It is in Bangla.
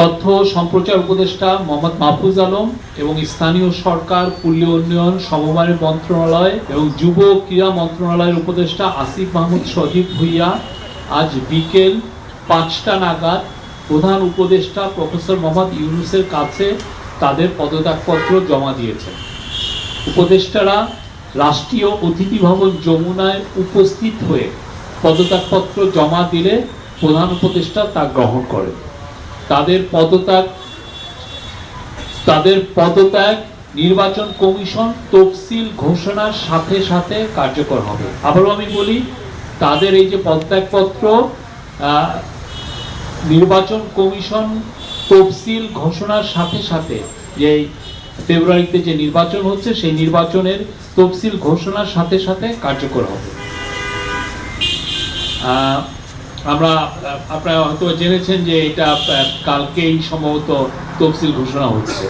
তথ্য সম্প্রচার উপদেষ্টা মোহাম্মদ মাহফুজ আলম এবং স্থানীয় সরকার, পল্লী উন্নয়ন, সমবায় মন্ত্রণালয় এবং যুব ক্রীড়া মন্ত্রণালয়ের উপদেষ্টা আসিফ মাহমুদ সজীব ভুইয়া আজ বিকেল 5টা নাগাদ প্রধান উপদেষ্টা প্রফেসর মোহাম্মদ ইউনূসের কাছে তাদের পদত্যাগপত্র জমা দিয়েছেন। উপদেষ্টারা রাষ্ট্রীয় অতিথি ভবন যমুনায় উপস্থিত হয়ে পদত্যাগপত্র জমা দিলে প্রধান উপদেষ্টা তা গ্রহণ করেন। তাদের পদত্যাগ নির্বাচন কমিশন তফসিল ঘোষণার সাথে সাথে কার্যকর হবে। আবারও আমি বলি, তাদের এই যে পদত্যাগপত্র নির্বাচন কমিশন তফসিল ঘোষণার সাথে সাথে, যে ফেব্রুয়ারিতে যে নির্বাচন হচ্ছে সেই নির্বাচনের তফসিল ঘোষণার সাথে সাথে কার্যকর হবে। আপনারা হয়তো জেনেছেন যে এটা কালকেই সম্ভবত তফসিল ঘোষণা হচ্ছে।